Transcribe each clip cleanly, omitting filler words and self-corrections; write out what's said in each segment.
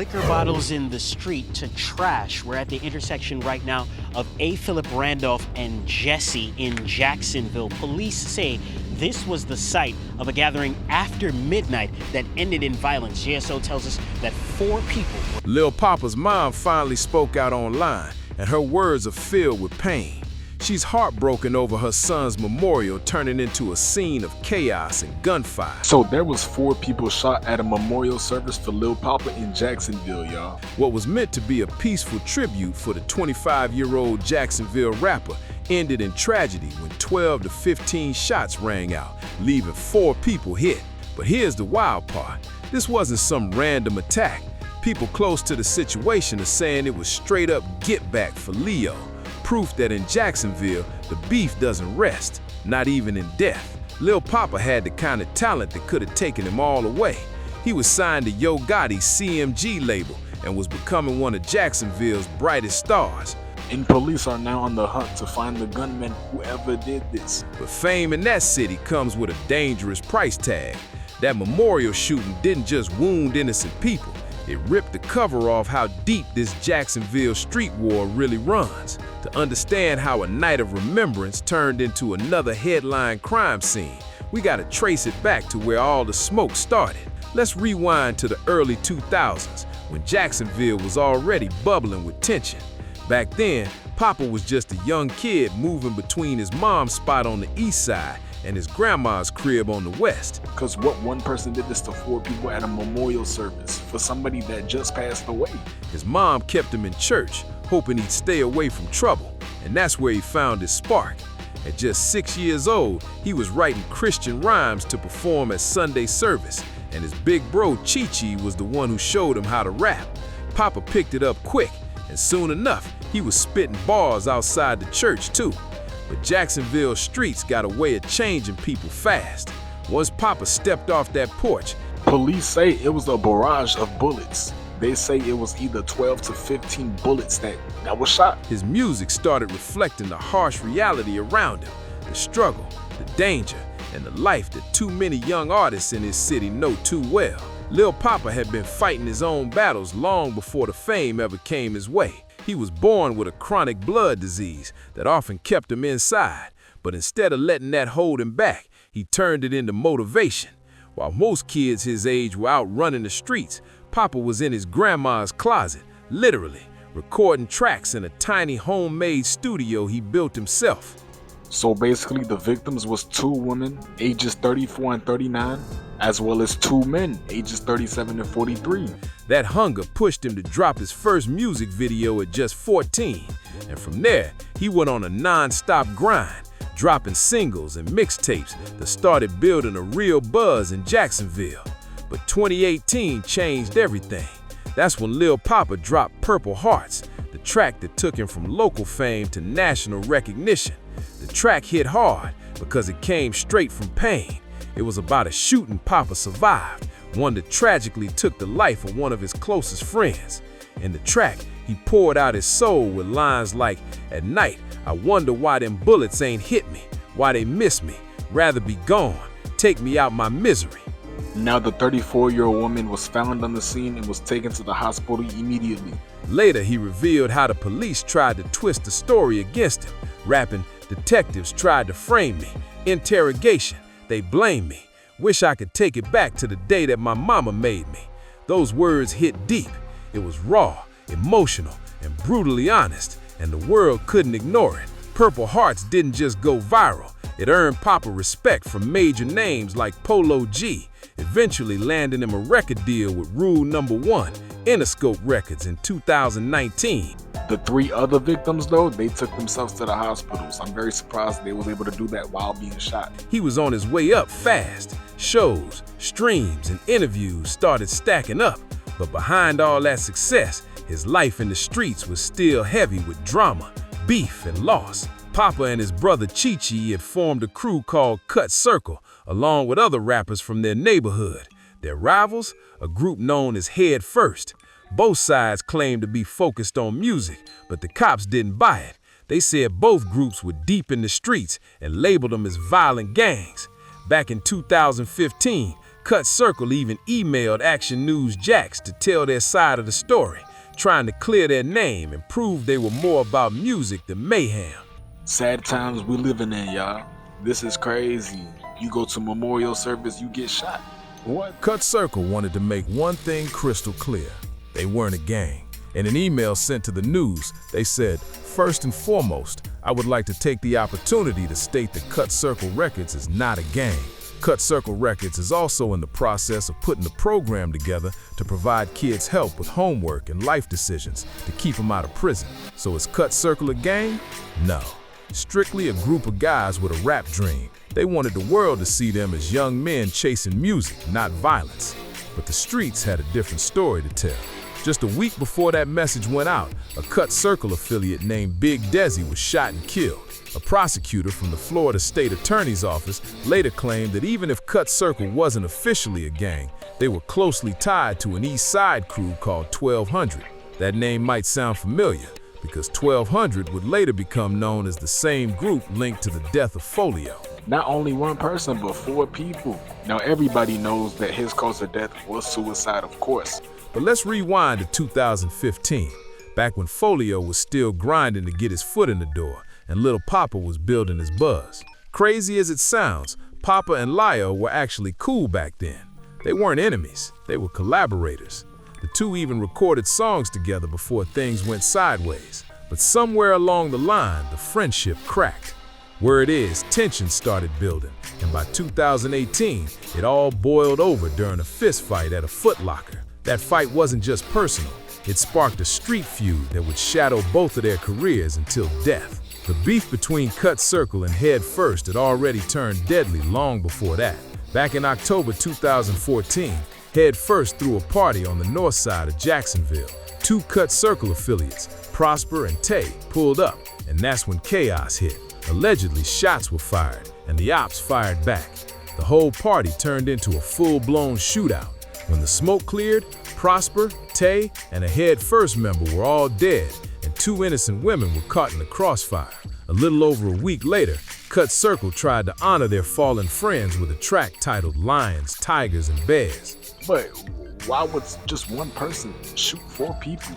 liquor bottles in the street to trash. We're at the intersection right now of A. Philip Randolph and Jesse in Jacksonville. Police say this was the site of a gathering after midnight that ended in violence. JSO tells us that 4 people were... Lil Poppa's mom finally spoke out online, and her words are filled with pain. She's heartbroken over her son's memorial turning into a scene of chaos and gunfire. So there was 4 people shot at a memorial service for Lil Poppa in Jacksonville, y'all. What was meant to be a peaceful tribute for the 25-year-old Jacksonville rapper ended in tragedy when 12 to 15 shots rang out, leaving 4 people hit. But here's the wild part. This wasn't some random attack. People close to the situation are saying it was straight up get back for Leo. Proof that in Jacksonville, the beef doesn't rest, not even in death. Lil Poppa had the kind of talent that could have taken him all away. He was signed to Yo Gotti's CMG label and was becoming one of Jacksonville's brightest stars. And police are now on the hunt to find the gunman whoever did this. But fame in that city comes with a dangerous price tag. That memorial shooting didn't just wound innocent people. It ripped the cover off how deep this Jacksonville street war really runs. To understand how a night of remembrance turned into another headline crime scene, we gotta trace it back to where all the smoke started. Let's rewind to the early 2000s, when Jacksonville was already bubbling with tension. Back then, Poppa was just a young kid moving between his mom's spot on the east side and his grandma's crib on the west. Cause what one person did this to 4 people at a memorial service for somebody that just passed away? His mom kept him in church, hoping he'd stay away from trouble, and that's where he found his spark. At just 6 years old, he was writing Christian rhymes to perform at Sunday service, and his big bro Chi-Chi was the one who showed him how to rap. Poppa picked it up quick, and soon enough, he was spitting bars outside the church too. But Jacksonville streets got a way of changing people fast. Once Poppa stepped off that porch, police say it was a barrage of bullets. They say it was either 12 to 15 bullets that was shot. His music started reflecting the harsh reality around him, the struggle, the danger, and the life that too many young artists in his city know too well. Lil Poppa had been fighting his own battles long before the fame ever came his way. He was born with a chronic blood disease that often kept him inside, but instead of letting that hold him back, he turned it into motivation. While most kids his age were out running the streets, Poppa was in his grandma's closet, literally, recording tracks in a tiny homemade studio he built himself. So basically the victims was 2 women, ages 34 and 39, as well as 2 men, ages 37 and 43. That hunger pushed him to drop his first music video at just 14, and from there, he went on a non-stop grind, dropping singles and mixtapes that started building a real buzz in Jacksonville. But 2018 changed everything. That's when Lil Poppa dropped Purple Hearts, the track that took him from local fame to national recognition. The track hit hard because it came straight from pain. It was about a shooting Poppa survived, one that tragically took the life of one of his closest friends. In the track, he poured out his soul with lines like, "At night, I wonder why them bullets ain't hit me, why they miss me, rather be gone, take me out my misery." Now the 34-year-old woman was found on the scene and was taken to the hospital immediately. Later, he revealed how the police tried to twist the story against him, rapping, "Detectives tried to frame me, interrogation, they blame me, wish I could take it back to the day that my mama made me." Those words hit deep. It was raw, emotional, and brutally honest, and the world couldn't ignore it. Purple Hearts didn't just go viral. It earned Poppa respect from major names like Polo G, eventually landing him a record deal with Rule No. 1, Interscope Records in 2019. The 3 other victims, though, they took themselves to the hospitals. I'm very surprised they was able to do that while being shot. He was on his way up fast. Shows, streams, and interviews started stacking up. But behind all that success, his life in the streets was still heavy with drama, beef, and loss. Poppa and his brother Chi-Chi had formed a crew called Cut Circle, along with other rappers from their neighborhood. Their rivals, a group known as Head First. Both sides claimed to be focused on music, but the cops didn't buy it. They said both groups were deep in the streets and labeled them as violent gangs. Back in 2015, Cut Circle even emailed Action News Jax to tell their side of the story, trying to clear their name and prove they were more about music than mayhem. Sad times we living in, y'all. This is crazy. You go to memorial service, you get shot. What? Cut Circle wanted to make one thing crystal clear. They weren't a gang. In an email sent to the news, they said, "First and foremost, I would like to take the opportunity to state that Cut Circle Records is not a gang. Cut Circle Records is also in the process of putting a program together to provide kids help with homework and life decisions to keep them out of prison. So is Cut Circle a gang? No. Strictly a group of guys with a rap dream. They wanted the world to see them as young men chasing music, not violence. But the streets had a different story to tell. Just a week before that message went out, a Cut Circle affiliate named Big Desi was shot and killed. A prosecutor from the Florida State Attorney's Office later claimed that even if Cut Circle wasn't officially a gang, they were closely tied to an East Side crew called 1200. That name might sound familiar, because 1200 would later become known as the same group linked to the death of Folio. Not only one person, but 4 people. Now everybody knows that his cause of death was suicide, of course. But let's rewind to 2015, back when Folio was still grinding to get his foot in the door, and Lil Poppa was building his buzz. Crazy as it sounds, Poppa and Lio were actually cool back then. They weren't enemies, they were collaborators. The two even recorded songs together before things went sideways. But somewhere along the line, the friendship cracked. Word is, tension started building, and by 2018, it all boiled over during a fist fight at a Foot Locker. That fight wasn't just personal, it sparked a street feud that would shadow both of their careers until death. The beef between Cut Circle and Head First had already turned deadly long before that. Back in October 2014, Head First threw a party on the north side of Jacksonville. 2 Cut Circle affiliates, Prosper and Tay, pulled up, and that's when chaos hit. Allegedly, shots were fired, and the ops fired back. The whole party turned into a full-blown shootout. When the smoke cleared, Prosper, Tay, and a Head First member were all dead, and 2 innocent women were caught in the crossfire. A little over a week later, Cut Circle tried to honor their fallen friends with a track titled Lions, Tigers, and Bears. But why would just one person shoot 4 people?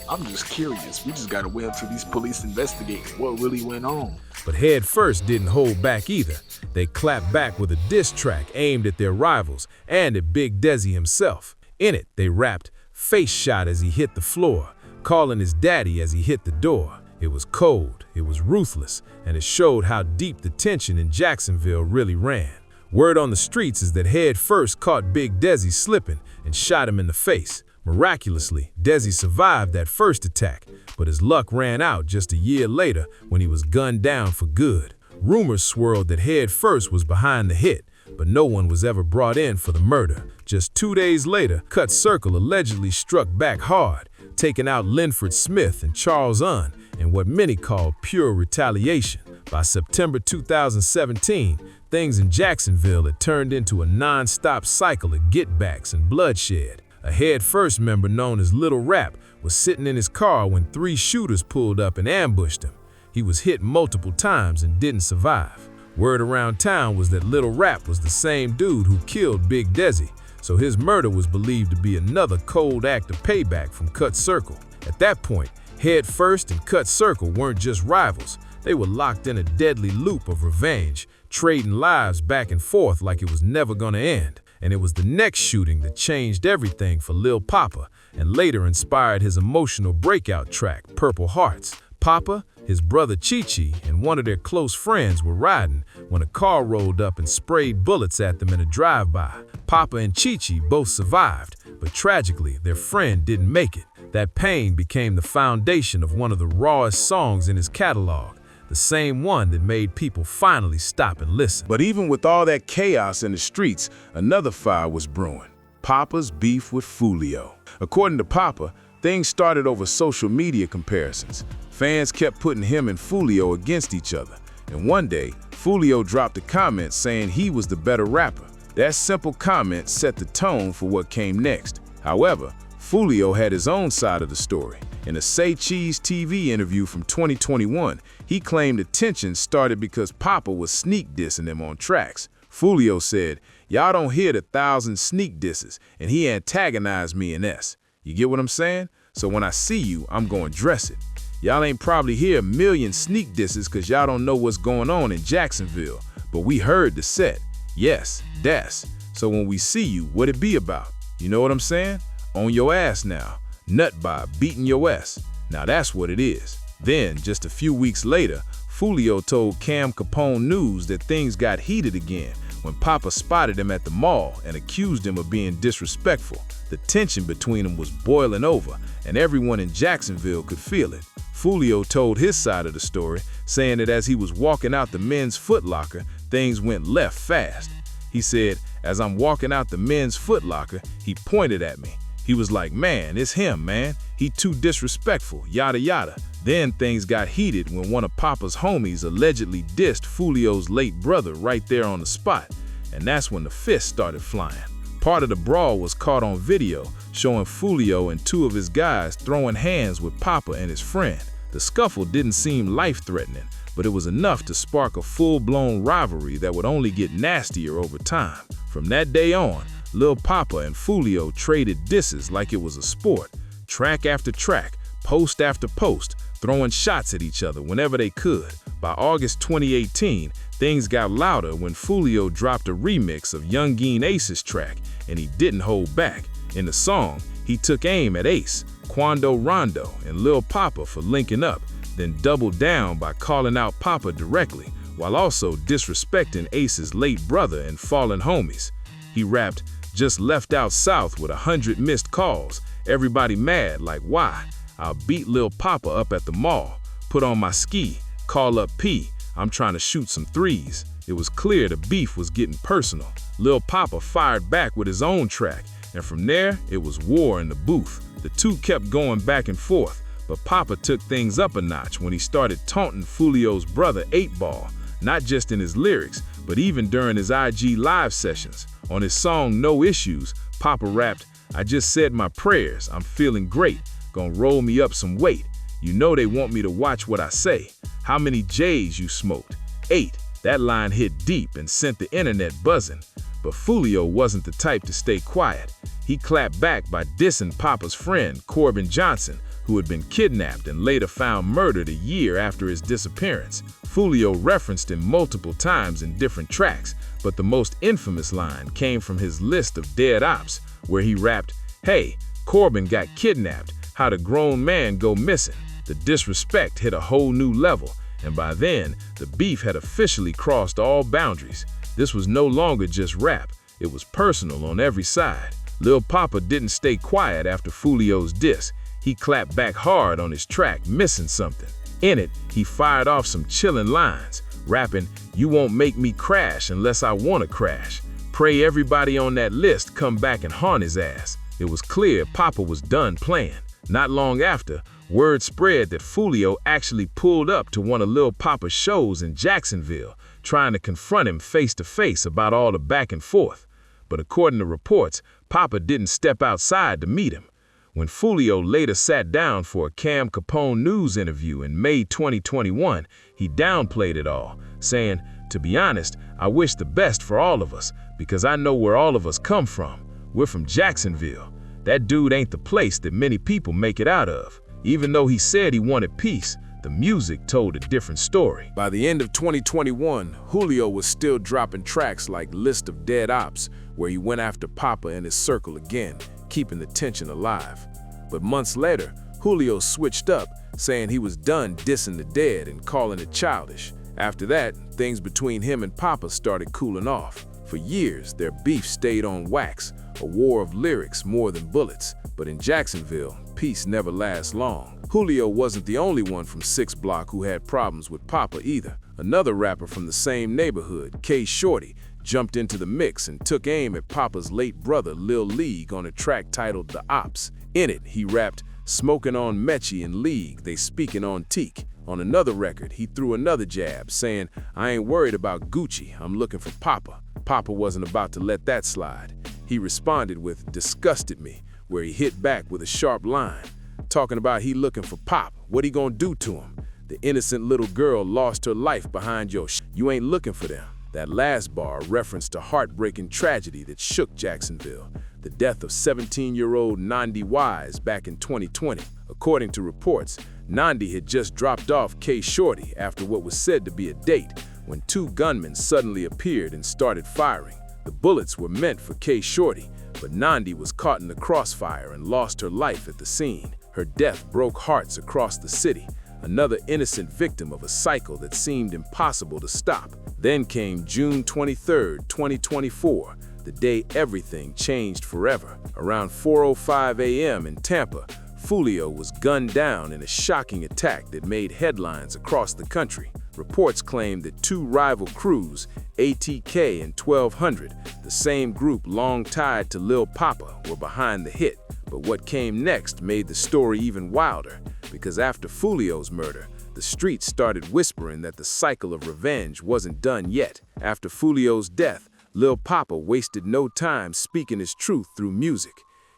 I'm just curious. We just gotta wait until these police investigate what really went on. But Head First didn't hold back either. They clapped back with a diss track aimed at their rivals and at Big Desi himself. In it, they rapped, "Face shot as he hit the floor, calling his daddy as he hit the door." It was cold, it was ruthless, and it showed how deep the tension in Jacksonville really ran. Word on the streets is that Head First caught Big Desi slipping and shot him in the face. Miraculously, Desi survived that first attack, but his luck ran out just a year later when he was gunned down for good. Rumors swirled that Head First was behind the hit, but no one was ever brought in for the murder. Just 2 days later, Cut Circle allegedly struck back hard, taking out Linford Smith and Charles Unn in what many call pure retaliation. By September 2017, things in Jacksonville had turned into a non-stop cycle of get-backs and bloodshed. A Head First member known as Little Rap was sitting in his car when 3 shooters pulled up and ambushed him. He was hit multiple times and didn't survive. Word around town was that Little Rap was the same dude who killed Big Desi, so his murder was believed to be another cold act of payback from Cut Circle. At that point, Head First and Cut Circle weren't just rivals. They were locked in a deadly loop of revenge, trading lives back and forth like it was never gonna end. And it was the next shooting that changed everything for Lil Poppa and later inspired his emotional breakout track, Purple Hearts. Poppa, his brother Chi-Chi, and one of their close friends were riding when a car rolled up and sprayed bullets at them in a drive-by. Poppa and Chi-Chi both survived, but tragically, their friend didn't make it. That pain became the foundation of one of the rawest songs in his catalog, the same one that made people finally stop and listen. But even with all that chaos in the streets, another fire was brewing. Poppa's beef with Folio. According to Poppa, things started over social media comparisons. Fans kept putting him and Folio against each other. And one day, Folio dropped a comment saying he was the better rapper. That simple comment set the tone for what came next. However, Folio had his own side of the story. In a Say Cheese TV interview from 2021, he claimed the tension started because Poppa was sneak dissing him on tracks. Folio said, Y'all don't hear the 1,000 sneak disses, and he antagonized me in S. You get what I'm saying? So when I see you, I'm gonna dress it. Y'all ain't probably hear a million sneak disses because y'all don't know what's going on in Jacksonville, but we heard the set. Yes, that's. So when we see you, what it be about? You know what I'm saying? On your ass now. Nut by beating your ass. Now that's what it is. Then, just a few weeks later, Foolio told Cam Capone News that things got heated again when Poppa spotted him at the mall and accused him of being disrespectful. The tension between them was boiling over, and everyone in Jacksonville could feel it. Foolio told his side of the story, saying that as he was walking out the men's Foot Locker, things went left fast. He said, as I'm walking out the men's Foot Locker, he pointed at me. He was like, man, it's him, man. He too disrespectful, yada yada. Then things got heated when one of Poppa's homies allegedly dissed Foolio's late brother right there on the spot. And that's when the fists started flying. Part of the brawl was caught on video, showing Foolio and two of his guys throwing hands with Poppa and his friend. The scuffle didn't seem life-threatening, but it was enough to spark a full-blown rivalry that would only get nastier over time. From that day on, Lil Poppa and Foolio traded disses like it was a sport, track after track, post after post, throwing shots at each other whenever they could. By August 2018, things got louder when Foolio dropped a remix of Young Ace's track, and he didn't hold back. In the song, he took aim at Ace, Quando Rondo, and Lil Poppa for linking up, then doubled down by calling out Poppa directly, while also disrespecting Ace's late brother and fallen homies. He rapped, just left out south with 100 missed calls, everybody mad like why? I'll beat Lil Poppa up at the mall, put on my ski, call up P, I'm trying to shoot some threes. It was clear the beef was getting personal. Lil Poppa fired back with his own track, and from there, it was war in the booth. The two kept going back and forth, but Poppa took things up a notch when he started taunting Foolio's brother 8-Ball, not just in his lyrics, but even during his IG live sessions. On his song No Issues, Poppa rapped, I just said my prayers, I'm feeling great, gonna roll me up some weight. You know they want me to watch what I say. How many J's you smoked? 8. That line hit deep and sent the internet buzzing. But Foolio wasn't the type to stay quiet. He clapped back by dissing Poppa's friend, Corbin Johnson, who had been kidnapped and later found murdered a year after his disappearance. Foolio referenced him multiple times in different tracks, but the most infamous line came from his list of dead ops, where he rapped, hey, Corbin got kidnapped, how'd a grown man go missing? The disrespect hit a whole new level, and by then, the beef had officially crossed all boundaries. This was no longer just rap, it was personal on every side. Lil Poppa didn't stay quiet after Foolio's diss. He clapped back hard on his track, Missing Something. In it, he fired off some chillin' lines, rapping, you won't make me crash unless I wanna crash. Pray everybody on that list come back and haunt his ass. It was clear Poppa was done playing. Not long after, word spread that Foolio actually pulled up to one of Lil Poppa's shows in Jacksonville, trying to confront him face to face about all the back and forth. But according to reports, Poppa didn't step outside to meet him. When Foolio later sat down for a Cam Capone News interview in May 2021, he downplayed it all, saying, to be honest, I wish the best for all of us, because I know where all of us come from. We're from Jacksonville. That dude ain't the place that many people make it out of. Even though he said he wanted peace, the music told a different story. By the end of 2021, Julio was still dropping tracks like List of Dead Ops, where he went after Poppa and his circle again, keeping the tension alive. But months later, Julio switched up, saying he was done dissing the dead and calling it childish. After that, things between him and Poppa started cooling off. For years, their beef stayed on wax, a war of lyrics more than bullets. But in Jacksonville, peace never lasts long. Julio wasn't the only one from 6 Block who had problems with Poppa either. Another rapper from the same neighborhood, K Shorty, jumped into the mix and took aim at Poppa's late brother Lil League on a track titled The Ops. In it, he rapped, smoking on Mechie and League, they speaking on Teak. On another record, he threw another jab, saying, I ain't worried about Gucci, I'm looking for Poppa. Poppa wasn't about to let that slide. He responded with, disgusted me, where he hit back with a sharp line, talking about he looking for Pop, what he gonna do to him? The innocent little girl lost her life behind your You ain't looking for them. That last bar referenced a heartbreaking tragedy that shook Jacksonville, the death of 17-year-old Nandi Wise back in 2020. According to reports, Nandi had just dropped off K Shorty after what was said to be a date when two gunmen suddenly appeared and started firing. The bullets were meant for K Shorty, but Nandi was caught in the crossfire and lost her life at the scene. Her death broke hearts across the city, another innocent victim of a cycle that seemed impossible to stop. Then came June 23, 2024, the day everything changed forever. Around 4:05 a.m. in Tampa, Fulio was gunned down in a shocking attack that made headlines across the country. Reports claim that two rival crews, ATK and 1200, the same group long tied to Lil Poppa, were behind the hit. But what came next made the story even wilder, because after Fulio's murder, the streets started whispering that the cycle of revenge wasn't done yet. After Fulio's death, Lil Poppa wasted no time speaking his truth through music.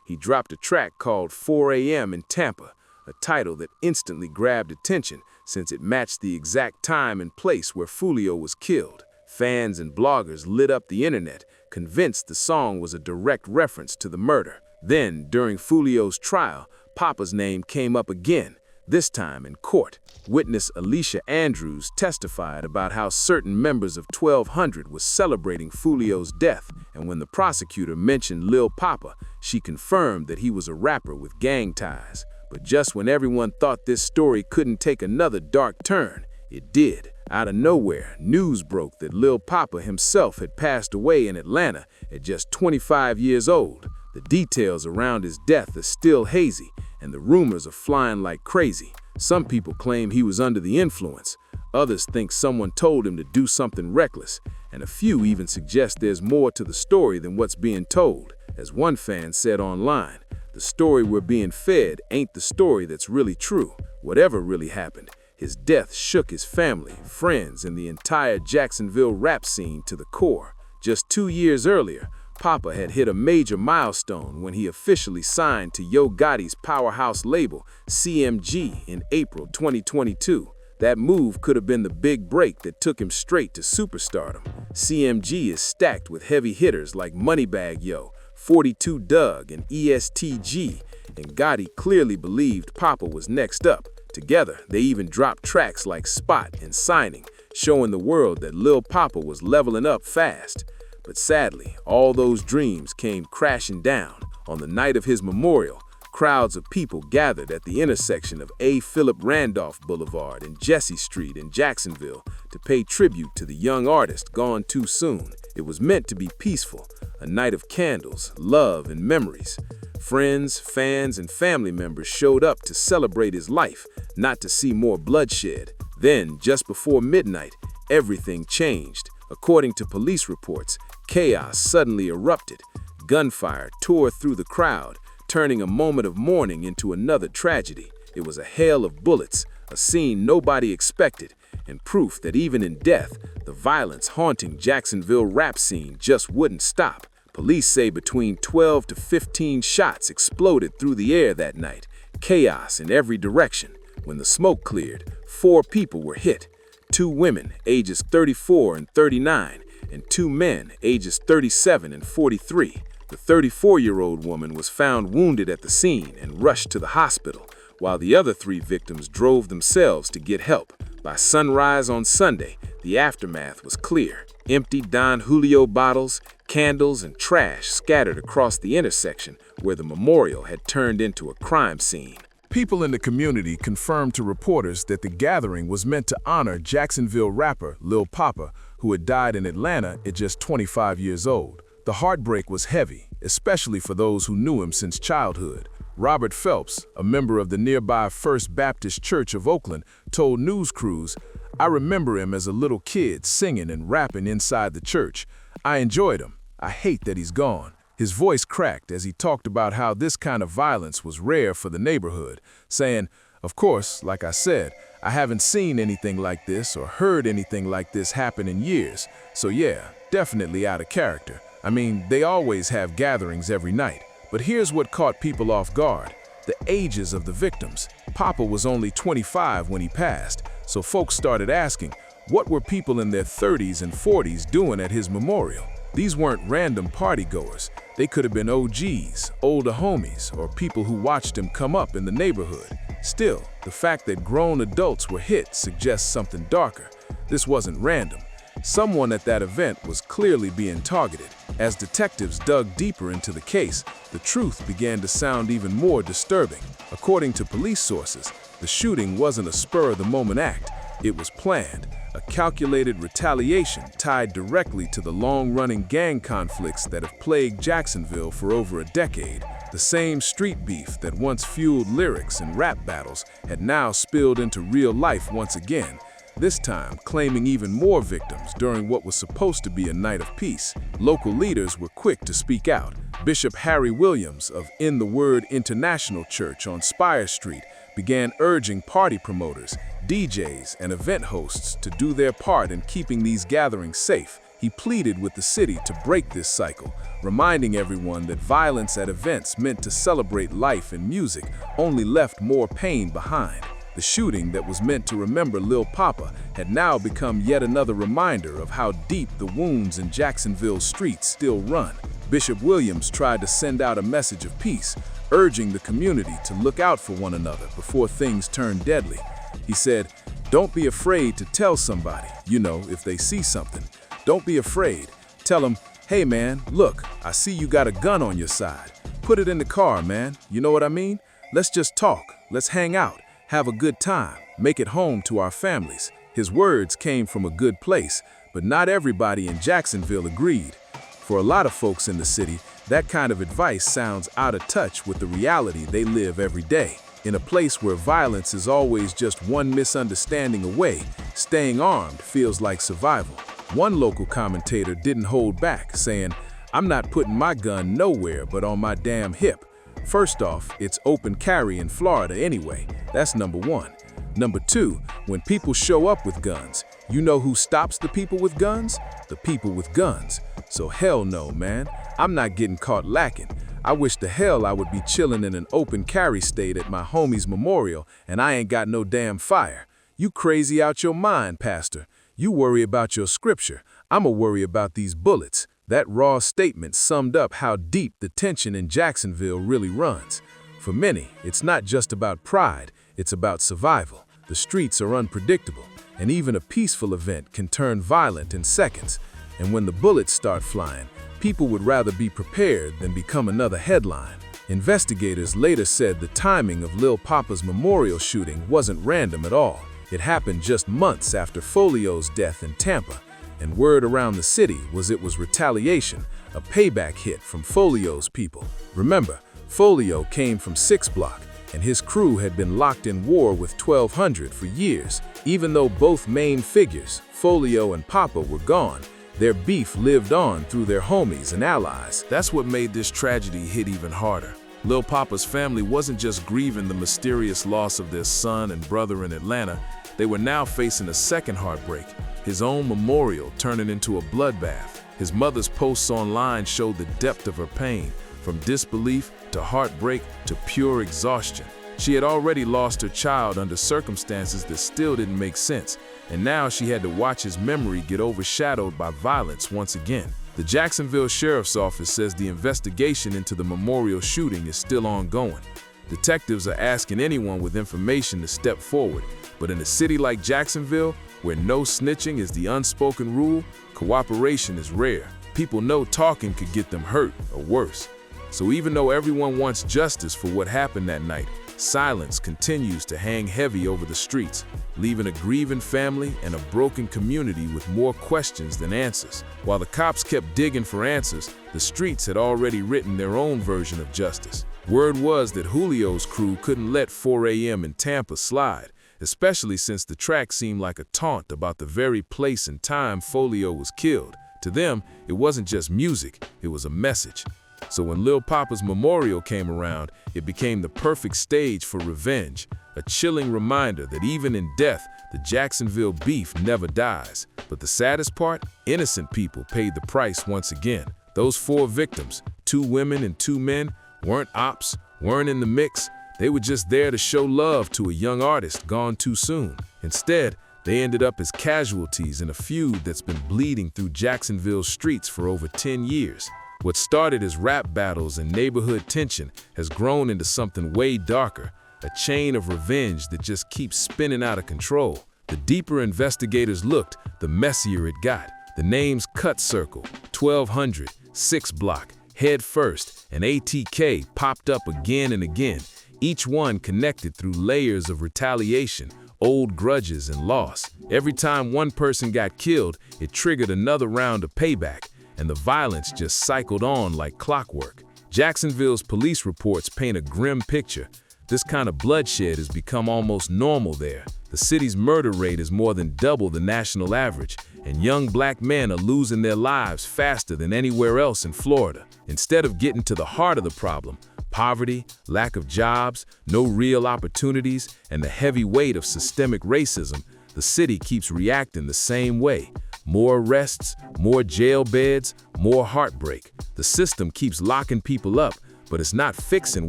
He dropped a track called 4 a.m. in Tampa, a title that instantly grabbed attention since it matched the exact time and place where Fulio was killed. Fans and bloggers lit up the internet, convinced the song was a direct reference to the murder. Then, during Fulio's trial, Poppa's name came up again, this time in court. Witness Alicia Andrews testified about how certain members of 1200 were celebrating Fulio's death, and when the prosecutor mentioned Lil Poppa, she confirmed that he was a rapper with gang ties. But just when everyone thought this story couldn't take another dark turn, it did. Out of nowhere, news broke that Lil Poppa himself had passed away in Atlanta at just 25 years old. The details around his death are still hazy, and the rumors are flying like crazy. Some people claim he was under the influence. Others think someone told him to do something reckless, and a few even suggest there's more to the story than what's being told. As one fan said online, "The story we're being fed ain't the story that's really true." Whatever really happened, his death shook his family, friends, and the entire Jacksonville rap scene to the core. Just 2 years earlier, Poppa had hit a major milestone when he officially signed to Yo Gotti's powerhouse label, CMG, in April 2022. That move could have been the big break that took him straight to superstardom. CMG is stacked with heavy hitters like Moneybagg Yo, 42 Dugg, and ESTG, and Gotti clearly believed Poppa was next up. Together, they even dropped tracks like Spot and Signing, showing the world that Lil Poppa was leveling up fast. But sadly, all those dreams came crashing down. On the night of his memorial, crowds of people gathered at the intersection of A. Philip Randolph Boulevard and Jesse Street in Jacksonville to pay tribute to the young artist gone too soon. It was meant to be peaceful, a night of candles, love, and memories. Friends, fans, and family members showed up to celebrate his life, not to see more bloodshed. Then, just before midnight, everything changed. According to police reports, chaos suddenly erupted. Gunfire tore through the crowd, turning a moment of mourning into another tragedy. It was a hail of bullets, a scene nobody expected, and proof that even in death, the violence haunting Jacksonville rap scene just wouldn't stop. Police say between 12 to 15 shots exploded through the air that night, chaos in every direction. When the smoke cleared, 4 people were hit. 2 women, ages 34 and 39, and 2 men, ages 37 and 43. The 34-year-old woman was found wounded at the scene and rushed to the hospital, while the other 3 victims drove themselves to get help. By sunrise on Sunday, the aftermath was clear. Empty Don Julio bottles, candles, and trash scattered across the intersection where the memorial had turned into a crime scene. People in the community confirmed to reporters that the gathering was meant to honor Jacksonville rapper Lil Poppa, who had died in Atlanta at just 25 years old. The heartbreak was heavy, especially for those who knew him since childhood. Robert Phelps, a member of the nearby First Baptist Church of Oakland, told news crews, "I remember him as a little kid singing and rapping inside the church. I enjoyed him. I hate that he's gone." His voice cracked as he talked about how this kind of violence was rare for the neighborhood, saying, "Of course, like I said, I haven't seen anything like this or heard anything like this happen in years, so yeah, definitely out of character. I mean, they always have gatherings every night. But here's what caught people off guard: the ages of the victims. Poppa was only 25 when he passed, so folks started asking, What were people in their 30s and 40s doing at his memorial? These weren't random partygoers. They could have been OGs, older homies, or people who watched him come up in the neighborhood. Still, the fact that grown adults were hit suggests something darker. This wasn't random. Someone at that event was clearly being targeted. As detectives dug deeper into the case, the truth began to sound even more disturbing. According to police sources, the shooting wasn't a spur-of-the-moment act. It was planned, a calculated retaliation tied directly to the long-running gang conflicts that have plagued Jacksonville for over a decade. The same street beef that once fueled lyrics and rap battles had now spilled into real life once again, this time claiming even more victims during what was supposed to be a night of peace. Local leaders were quick to speak out. Bishop Harry Williams of In the Word International Church on Spire Street began urging party promoters, DJs, and event hosts to do their part in keeping these gatherings safe. He pleaded with the city to break this cycle, reminding everyone that violence at events meant to celebrate life and music only left more pain behind. The shooting that was meant to remember Lil Poppa had now become yet another reminder of how deep the wounds in Jacksonville's streets still run. Bishop Williams tried to send out a message of peace, urging the community to look out for one another before things turn deadly. He said, "Don't be afraid to tell somebody, if they see something. Don't be afraid. Tell them, hey man, look, I see you got a gun on your side. Put it in the car, man. You know what I mean? Let's just talk. Let's hang out. Have a good time. Make it home to our families." His words came from a good place, but not everybody in Jacksonville agreed. For a lot of folks in the city, that kind of advice sounds out of touch with the reality they live every day. In a place where violence is always just one misunderstanding away, staying armed feels like survival. One local commentator didn't hold back, saying, "I'm not putting my gun nowhere but on my damn hip." First off, it's open carry in Florida anyway. That's number one. Number two, when people show up with guns, you know who stops the people with guns? The people with guns. So hell no, man. I'm not getting caught lacking. I wish the hell I would be chilling in an open carry state at my homie's memorial and I ain't got no damn fire. You crazy out your mind, Pastor. You worry about your scripture. I'ma worry about these bullets. That raw statement summed up how deep the tension in Jacksonville really runs. For many, it's not just about pride, it's about survival. The streets are unpredictable, and even a peaceful event can turn violent in seconds. And when the bullets start flying, people would rather be prepared than become another headline. Investigators later said the timing of Lil Poppa's memorial shooting wasn't random at all. It happened just months after Folio's death in Tampa, and word around the city was it was Retaliation, a payback hit from Folio's people. Remember, Folio came from 6 Block, and his crew had been locked in war with 1200 for years. Even though both main figures, Folio and Poppa, were gone, their beef lived on through their homies and allies. That's what made this tragedy hit even harder. Lil Poppa's family wasn't just grieving the mysterious loss of their son and brother in Atlanta, they were now facing a second heartbreak, his own memorial turning into a bloodbath. His mother's posts online showed the depth of her pain, from disbelief to heartbreak to pure exhaustion. She had already lost her child under circumstances that still didn't make sense, and now she had to watch his memory get overshadowed by violence once again. The Jacksonville Sheriff's Office says the investigation into the memorial shooting is still ongoing. Detectives are asking anyone with information to step forward, but in a city like Jacksonville, where no snitching is the unspoken rule, cooperation is rare. People know talking could get them hurt or worse. So even though everyone wants justice for what happened that night, silence continues to hang heavy over the streets, leaving a grieving family and a broken community with more questions than answers. While the cops kept digging for answers, the streets had already written their own version of justice. Word was that Julio's crew couldn't let 4 a.m. in Tampa slide, especially since the track seemed like a taunt about the very place and time Folio was killed. To them, it wasn't just music, it was a message. So when Lil Poppa's memorial came around, it became the perfect stage for revenge, a chilling reminder that even in death, the Jacksonville beef never dies. But the saddest part, innocent people paid the price once again. Those 4 victims, 2 women and 2 men, weren't ops, weren't in the mix. They were just there to show love to a young artist gone too soon. Instead, They ended up as casualties in a feud that's been bleeding through Jacksonville's streets for over 10 years. What started as rap battles and neighborhood tension has grown into something way darker, a chain of revenge that just keeps spinning out of control. The deeper investigators looked, the messier it got. The names Cut Circle, 1200, 6 Block, Head First, and ATK popped up again and again, each one connected through layers of retaliation, old grudges, and loss. Every time one person got killed, it triggered another round of payback, and the violence just cycled on like clockwork. Jacksonville's police reports paint a grim picture. This kind of bloodshed has become almost normal there. The city's murder rate is more than double the national average, and young black men are losing their lives faster than anywhere else in Florida. Instead of getting to the heart of the problem, poverty, lack of jobs, no real opportunities, and the heavy weight of systemic racism, the city keeps reacting the same way. More arrests, more jail beds, more heartbreak. The system keeps locking people up, but it's not fixing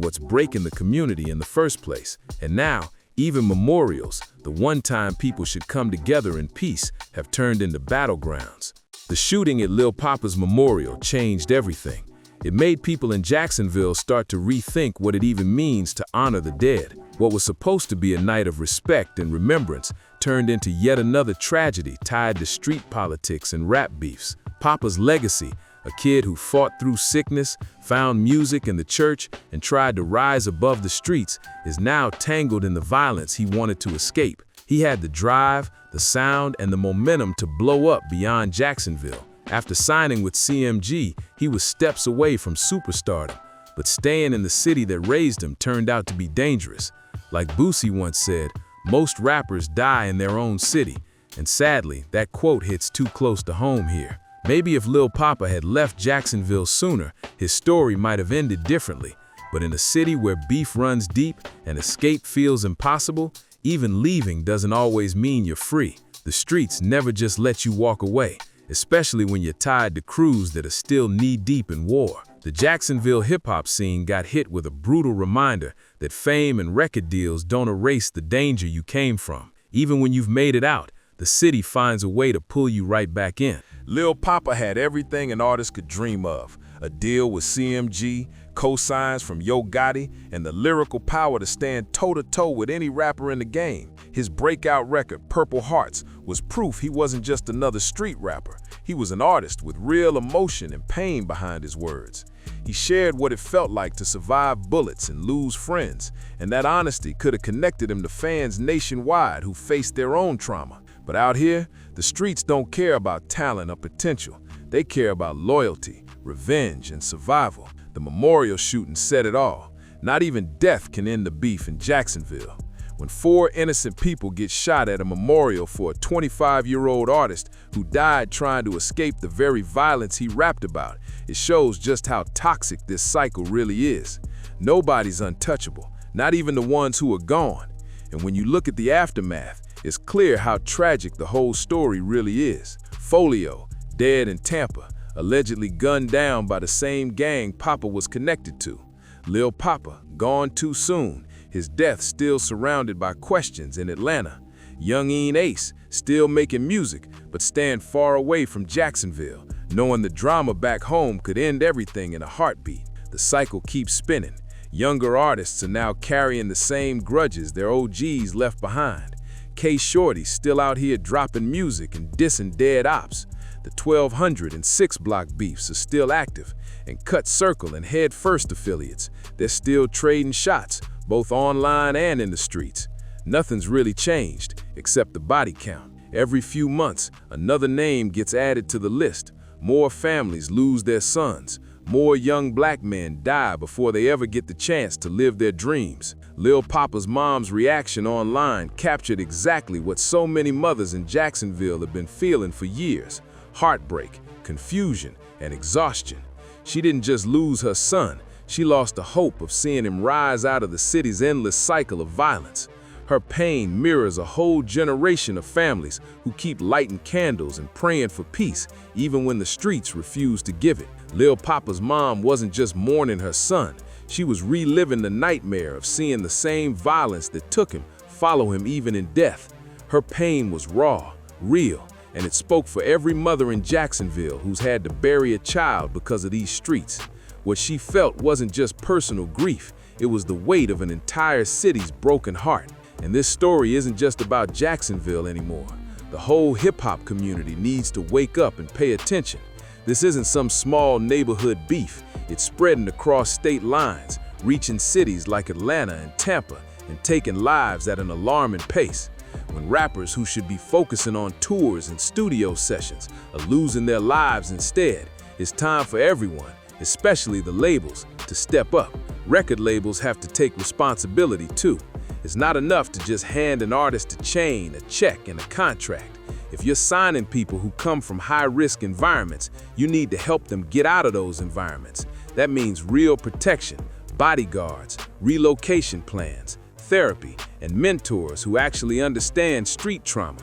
what's breaking the community in the first place. And now, even memorials, the one time people should come together in peace, have turned into battlegrounds. The shooting at Lil Poppa's memorial changed everything. It made people in Jacksonville start to rethink what it even means to honor the dead. What was supposed to be a night of respect and remembrance turned into yet another tragedy tied to street politics and rap beefs. Poppa's legacy, a kid who fought through sickness, found music in the church, and tried to rise above the streets, is now tangled in the violence he wanted to escape. He had the drive, the sound, and the momentum to blow up beyond Jacksonville. After signing with CMG, he was steps away from superstardom, but staying in the city that raised him turned out to be dangerous. Like Boosie once said, most rappers die in their own city, and sadly, that quote hits too close to home here. Maybe if Lil Poppa had left Jacksonville sooner, his story might have ended differently. But in a city where beef runs deep and escape feels impossible, even leaving doesn't always mean you're free. The streets never just let you walk away, especially when you're tied to crews that are still knee-deep in war. The Jacksonville hip-hop scene got hit with a brutal reminder that fame and record deals don't erase the danger you came from. Even when you've made it out, the city finds a way to pull you right back in. Lil Poppa had everything an artist could dream of. A deal with CMG, cosigns from Yo Gotti, and the lyrical power to stand toe-to-toe with any rapper in the game. His breakout record, Purple Hearts, was proof he wasn't just another street rapper. He was an artist with real emotion and pain behind his words. He shared what it felt like to survive bullets and lose friends, and that honesty could have connected him to fans nationwide who faced their own trauma. But out here, the streets don't care about talent or potential. They care about loyalty, revenge, and survival. The memorial shooting said it all. Not even death can end the beef in Jacksonville. When 4 innocent people get shot at a memorial for a 25-year-old artist who died trying to escape the very violence he rapped about, it shows just how toxic this cycle really is. Nobody's untouchable, not even the ones who are gone. And when you look at the aftermath, it's clear how tragic the whole story really is. Folio, dead in Tampa, allegedly gunned down by the same gang Poppa was connected to. Lil Poppa, gone too soon, his death still surrounded by questions in Atlanta. Young Ace, still making music, but staying far away from Jacksonville, knowing the drama back home could end everything in a heartbeat. The cycle keeps spinning. Younger artists are now carrying the same grudges their OGs left behind. K Shorty still out here dropping music and dissing dead ops. The 1200 and 6 Block beefs are still active, and Cut Circle and Head First affiliates, they're still trading shots, both online and in the streets. Nothing's really changed, except the body count. Every few months, another name gets added to the list. More families lose their sons. More young black men die before they ever get the chance to live their dreams. Lil Poppa's mom's reaction online captured exactly what so many mothers in Jacksonville have been feeling for years: heartbreak, confusion, and exhaustion. She didn't just lose her son, she lost the hope of seeing him rise out of the city's endless cycle of violence. Her pain mirrors a whole generation of families who keep lighting candles and praying for peace, even when the streets refuse to give it. Lil Poppa's mom wasn't just mourning her son, she was reliving the nightmare of seeing the same violence that took him follow him even in death. Her pain was raw, real, and it spoke for every mother in Jacksonville who's had to bury a child because of these streets. What she felt wasn't just personal grief, it was the weight of an entire city's broken heart. And this story isn't just about Jacksonville anymore. The whole hip-hop community needs to wake up and pay attention. This isn't some small neighborhood beef. It's spreading across state lines, reaching cities like Atlanta and Tampa, and taking lives at an alarming pace. When rappers who should be focusing on tours and studio sessions are losing their lives instead, it's time for everyone, especially the labels, to step up. Record labels have to take responsibility too. It's not enough to just hand an artist a chain, a check, and a contract. If you're signing people who come from high-risk environments, you need to help them get out of those environments. That means real protection, bodyguards, relocation plans, therapy, and mentors who actually understand street trauma.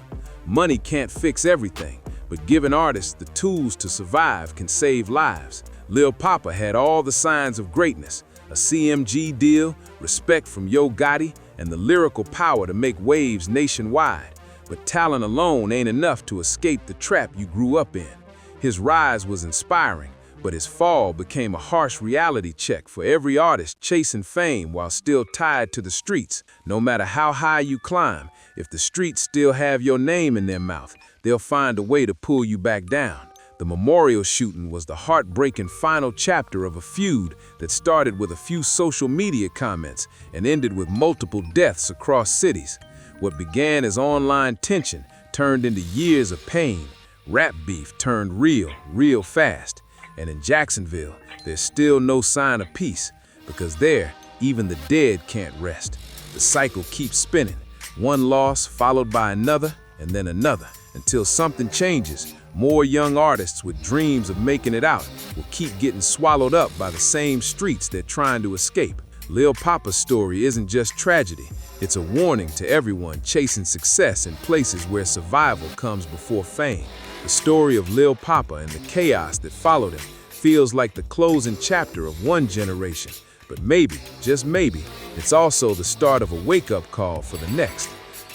Money can't fix everything, but giving artists the tools to survive can save lives. Lil Poppa had all the signs of greatness: a CMG deal, respect from Yo Gotti, and the lyrical power to make waves nationwide. But talent alone ain't enough to escape the trap you grew up in. His rise was inspiring, but his fall became a harsh reality check for every artist chasing fame while still tied to the streets. No matter how high you climb, if the streets still have your name in their mouth, they'll find a way to pull you back down. The memorial shooting was the heartbreaking final chapter of a feud that started with a few social media comments and ended with multiple deaths across cities. What began as online tension turned into years of pain. Rap beef turned real fast. And in Jacksonville, there's still no sign of peace, because there, even the dead can't rest. The cycle keeps spinning, one loss followed by another and then another, until something changes. More young artists with dreams of making it out will keep getting swallowed up by the same streets they're trying to escape. Lil Poppa's story isn't just tragedy, it's a warning to everyone chasing success in places where survival comes before fame. The story of Lil Poppa and the chaos that followed him feels like the closing chapter of one generation, but maybe, just maybe, it's also the start of a wake-up call for the next.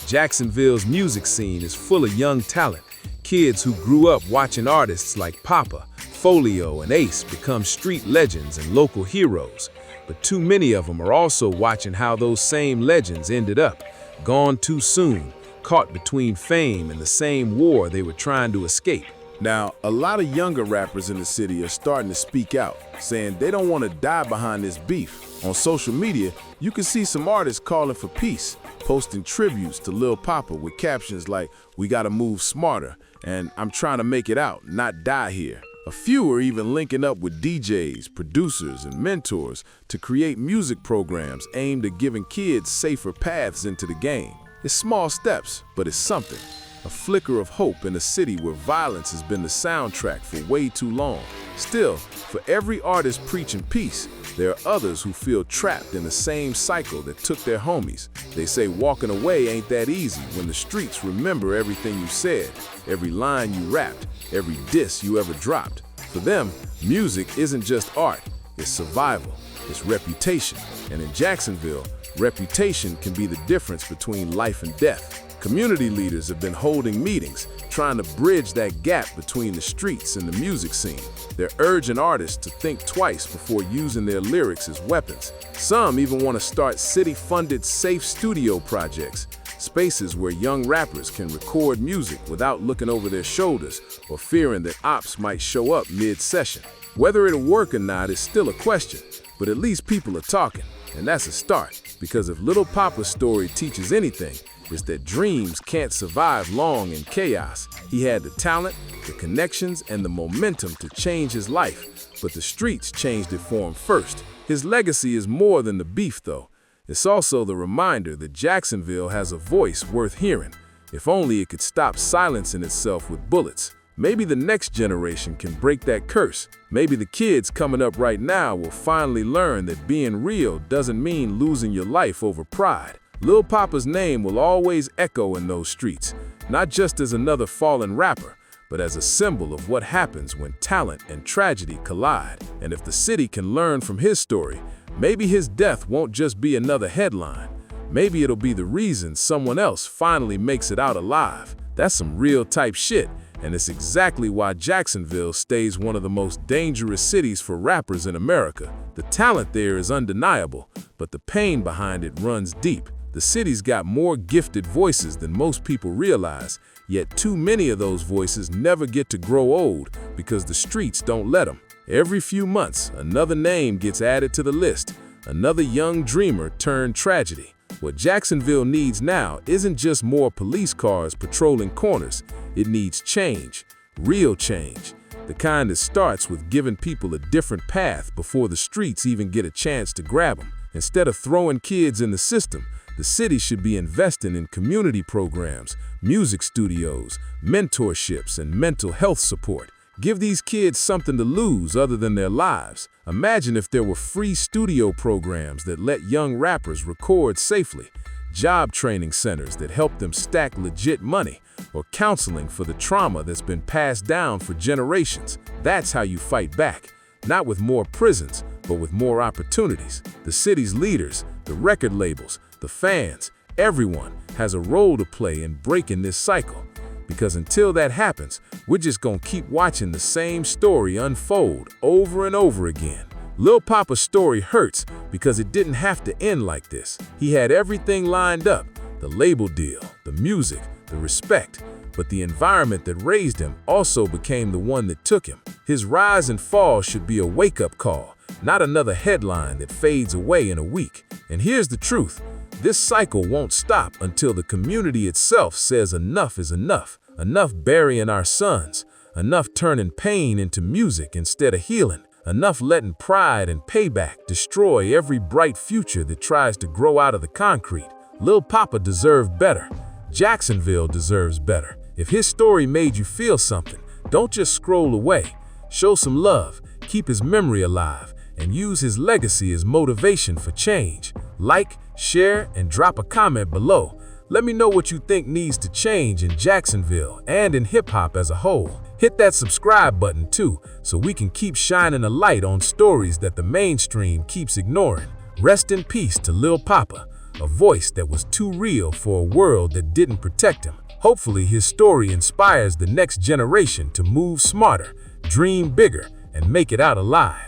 Jacksonville's music scene is full of young talent, kids who grew up watching artists like Poppa, Folio, and Ace become street legends and local heroes. But too many of them are also watching how those same legends ended up, gone too soon, caught between fame and the same war they were trying to escape. Now, a lot of younger rappers in the city are starting to speak out, saying they don't want to die behind this beef. On social media, you can see some artists calling for peace, posting tributes to Lil Poppa with captions like, "We gotta move smarter," and "I'm trying to make it out, not die here." A few are even linking up with DJs, producers, and mentors to create music programs aimed at giving kids safer paths into the game. It's small steps, but it's something. A flicker of hope in a city where violence has been the soundtrack for way too long. Still, for every artist preaching peace, there are others who feel trapped in the same cycle that took their homies. They say walking away ain't that easy when the streets remember everything you said, every line you rapped, every diss you ever dropped. For them, music isn't just art, it's survival, it's reputation. And in Jacksonville, reputation can be the difference between life and death. Community leaders have been holding meetings, trying to bridge that gap between the streets and the music scene. They're urging artists to think twice before using their lyrics as weapons. Some even want to start city-funded safe studio projects, spaces where young rappers can record music without looking over their shoulders or fearing that ops might show up mid-session. Whether it'll work or not is still a question, but at least people are talking, and that's a start, because if Lil Poppa's story teaches anything, it's that dreams can't survive long in chaos. He had the talent, the connections, and the momentum to change his life, but the streets changed it for him first. His legacy is more than the beef, though. It's also the reminder that Jacksonville has a voice worth hearing, if only it could stop silencing itself with bullets. Maybe the next generation can break that curse. Maybe the kids coming up right now will finally learn that being real doesn't mean losing your life over pride. Lil Poppa's name will always echo in those streets, not just as another fallen rapper, but as a symbol of what happens when talent and tragedy collide. And if the city can learn from his story, maybe his death won't just be another headline, Maybe it'll be the reason someone else finally makes it out alive. That's some real type shit, and it's exactly why Jacksonville stays one of the most dangerous cities for rappers in America. The talent there is undeniable, but the pain behind it runs deep. The city's got more gifted voices than most people realize, yet too many of those voices never get to grow old because the streets don't let them. Every few months, another name gets added to the list, another young dreamer turned tragedy. What Jacksonville needs now isn't just more police cars patrolling corners. It needs change, real change, the kind that starts with giving people a different path before the streets even get a chance to grab them. Instead of throwing kids in the system, the city should be investing in community programs, music studios, mentorships, and mental health support. Give these kids something to lose other than their lives. Imagine if there were free studio programs that let young rappers record safely, job training centers that help them stack legit money, or counseling for the trauma that's been passed down for generations. That's how you fight back. Not with more prisons, but with more opportunities. The city's leaders, the record labels, the fans, everyone has a role to play in breaking this cycle. Because until that happens, we're just gonna keep watching the same story unfold over and over again. Lil Poppa's story hurts because it didn't have to end like this. He had everything lined up, the label deal, the music, the respect, but the environment that raised him also became the one that took him. His rise and fall should be a wake-up call, not another headline that fades away in a week. And here's the truth. This cycle won't stop until the community itself says enough is enough. Enough burying our sons. Enough turning pain into music instead of healing. Enough letting pride and payback destroy every bright future that tries to grow out of the concrete. Lil Poppa deserved better. Jacksonville deserves better. If his story made you feel something, don't just scroll away. Show some love, keep his memory alive, and use his legacy as motivation for change. Like, share, and drop a comment below. Let me know what you think needs to change in Jacksonville and in hip-hop as a whole. Hit that subscribe button too, so we can keep shining a light on stories that the mainstream keeps ignoring. Rest in peace to Lil Poppa, a voice that was too real for a world that didn't protect him. Hopefully his story inspires the next generation to move smarter, dream bigger, and make it out alive.